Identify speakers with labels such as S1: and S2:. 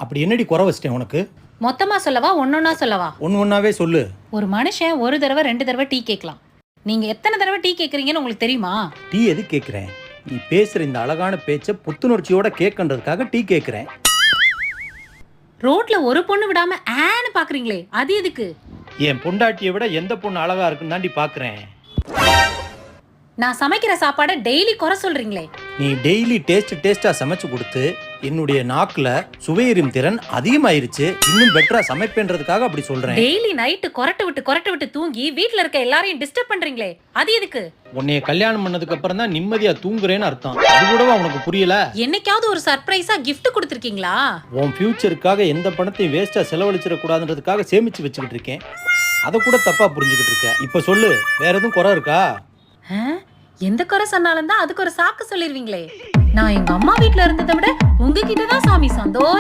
S1: அப்படி என்னடி குறை வச்சிட்டேன் உனக்கு?
S2: மொத்தமா சொல்லவா ஒன்னொன்னா சொல்லவா?
S1: ஒன்னாவே சொல்லு.
S2: ஒரு மனுஷன் ஒரு தடவை 2 தடவை டீ கேட்கலாம். நீங்க எத்தனை தடவை டீ கேக்குறீங்கன்னு உங்களுக்கு தெரியுமா?
S1: டீ எது கேட்குறேன்? நீ பேசுற இந்த அழகான பேச்சை புத்துணர்ச்சியோட கேட்கன்றதுக்காக டீ கேட்குறேன்.
S2: ரோட்ல ஒரு பொண்ணு விடாம ஆன்னு பாக்குறீங்களே, அது எதுக்கு?
S1: என் பொண்டாட்டியை விட எந்த பொண்ணு அழகா இருக்குன்னு தாண்டி பாக்குறேன்.
S2: நான் சமைக்கிற சாப்பாடை டெய்லி குறை சொல்றீங்களே.
S1: நீ டெய்லி டேஸ்டா சமைச்சு கொடுத்து என்னுடைய நாக்குல சுவையறியும் திறன் அதிகமாயிருச்சு. இன்னும் பெட்டரா சமைப்பேன்றதுக்காக அப்படி சொல்றேன்.
S2: டெய்லி நைட்டு கொரட்டை விட்டு தூங்கி வீட்ல இருக்க எல்லாரையும் டிஸ்டர்ப் பண்றீங்களே, அது எதுக்கு?
S1: உன்னைய கல்யாணம் பண்ணதுக்கு அப்புறம் தான் நிம்மதியா தூங்குறேன்னு அர்த்தம். அது கூடவா உனக்கு புரியல?
S2: என்னைக்காவது ஒரு சர்ப்ரைஸா கிஃப்ட் கொடுத்திருக்கீங்களா?
S1: உன் ஃபியூச்சருக்காக எந்த பணத்தையும் வேஸ்டா செலவழிச்சிட கூடாதுன்றதுக்காக சேமிச்சு வச்சுக்கிட்டு இருக்கேன். அதை கூட தப்பா புரிஞ்சுக்கிட்டு இருக்க. இப்ப சொல்லு, வேற எதுவும் குறை இருக்கா?
S2: எந்த குறை சொன்னாலும் தான் அதுக்கு ஒரு சாக்கு சொல்லிருவீங்களே. நான் எங்க அம்மா வீட்ல இருந்ததை விட உங்ககிட்ட தான் சாமி சந்தோஷம்.